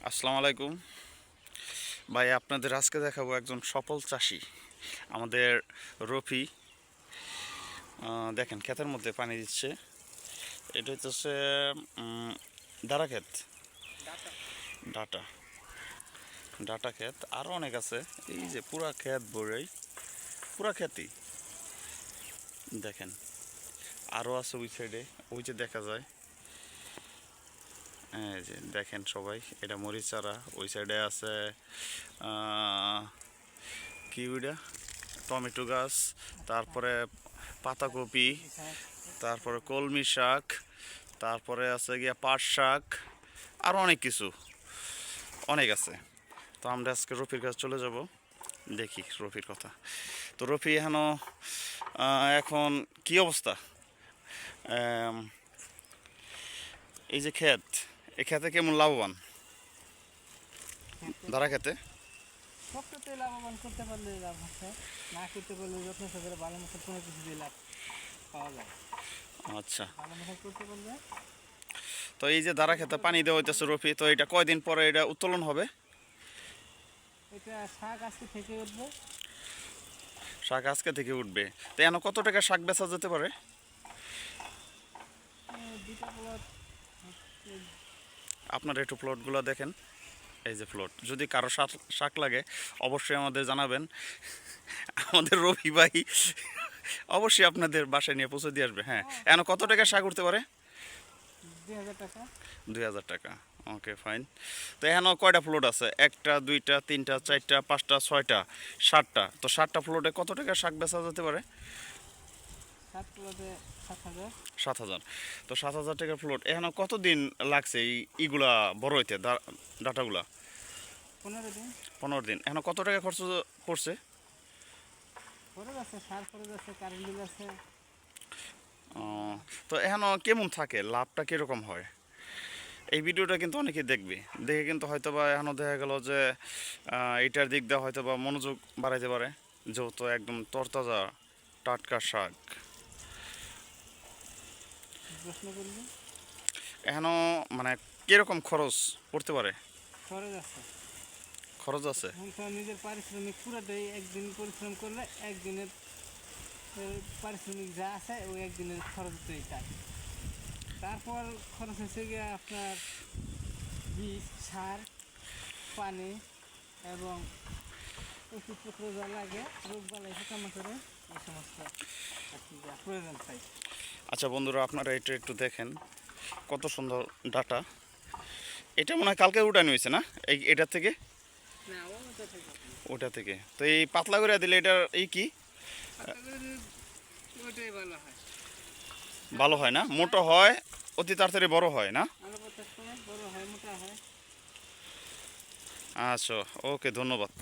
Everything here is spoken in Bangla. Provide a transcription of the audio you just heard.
আসসালামু আলাইকুম ভাই, আপনাদের আজকে দেখাবো একজন সফল চাষি আমাদের রফি। দেখেন ক্ষেতের মধ্যে পানি দিচ্ছে। এটা হচ্ছে দাঁড়া ক্ষেত, ডাটা ডাটা ক্ষেত। আরও অনেক আছে, এই যে পুরা ক্ষেত ভরেই, পুরা ক্ষেতই দেখেন। আরও আছে ওই সাইডে, ওই যে দেখা যায়, এই যে দেখেন সবাই, এটা মরিচ চারা। ওই সাইডে আছে কি ওইটা, টমেটো গাছ, তারপরে পাতাকপি, তারপরে কলমি শাক, তারপরে আছে গিয়া পাট শাক, আরও অনেক কিছু, অনেক আছে। তো আমরা আজকে রফির কাছে চলে যাব, দেখি রফির কথা। তো রফি এখন কি অবস্থা? আম, এই যে ক্ষেত, এই ক্ষেতে কেমন লাভবান? দাঁড়া খেতে সবটাতে লাভবান করতে পারলে লাভ আছে, না করতে পারলে যত্ন সহকারে ভালো মতো কোনো কিছু দিয়ে লাভ পাওয়া যায়। আচ্ছা, ভালো মতো করতে পারলে তো এই যে দাঁড়া খেতে পানি দেওয়া হইতেছে রফি, তো এটা কয়দিন পরে এটা উত্তোলন হবে? এটা শাক আজকে থেকে উঠবে। শাক আজকে থেকে উঠবে। তো এখন কত টাকা শাক বেচা যেতে পারে? দুটা প্লট আপনারা একটু প্লটগুলো দেখেন। এই যে প্লট, যদি কারো শাক শাক লাগে অবশ্যই আমাদের জানাবেন। আমাদের রবি ভাই অবশ্যই আপনাদের বাসায় নিয়ে পৌঁছে দিয়ে আসবে। হ্যাঁ, এখন কত টাকা শাক উঠতে পারে? 2000 টাকা। 2000 টাকা। ওকে, ফাইন। তো এখানে কয়টা প্লট আছে? একটা, দুইটা, তিনটা, চারটা, পাঁচটা, ছয়টা, 7টা। তো 7টা প্লটে কত টাকা শাক বেচা যেতে পারে? 7 প্লটে 7000। 7,000। তো 7,000 টাকার প্লট, এখানে কতদিন লাগছে এই ইগুলা বড় হইতে, ডাটাগুলা? 15 দিন। 15 দিন। এখন কত টাকা খরচ পড়ছে? খরচ আছে, সার খরচ আছে, কারেন্ট বিল আছে। ও, তো এখন কেমন থাকে, লাভটা কীরকম হয়? এই ভিডিওটা কিন্তু অনেকেই দেখবে, দেখে কিন্তু হয়তো বা এখনও দেখা গেল যে এইটার দিক দিয়ে হয়তো বা মনোযোগ বাড়াইতে পারে, যেহেতু একদম তরতাজা টাটকা শাক। প্রশ্ন করলে এখনও মানে কীরকম খরচ পড়তে পারে? খরচ আছে। খরচ আছে। এখন তো নিজের পারিশ্রমিক পুরাটাই একদিন পরিশ্রম করলে একদিনের পারিশ্রমিক যা আছে ওই একদিনের খরচটাই তাই। তারপর খরচ হচ্ছে গিয়ে আপনার বীজ, সার, পানি এবং ওষুধপত্র যা লাগে, রোগ বালাই পোকামাকড়ে এই সমস্ত আর কি যা প্রয়োজন চাই। আচ্ছা বন্ধুরা, আপনারা এটা একটু দেখেন, কত সুন্দর ডাটা। এটা মনে হয় কালকে উঠানো হয়েছে না, এটা থেকে? না, ওটা ঠিক আছে। ওটা থেকে। তো এই পাতলা করে দিলে এটার এই কি পাতা করে দিলে ওইটাই ভালো হয়। ভালো হয় না? মোটো হয়, অতি তাড়াতাড়ি বড় হয় না? আলো বাতাস করে বড় হয়, মোটা হয়। আচ্ছা, ওকে, ধন্যবাদ।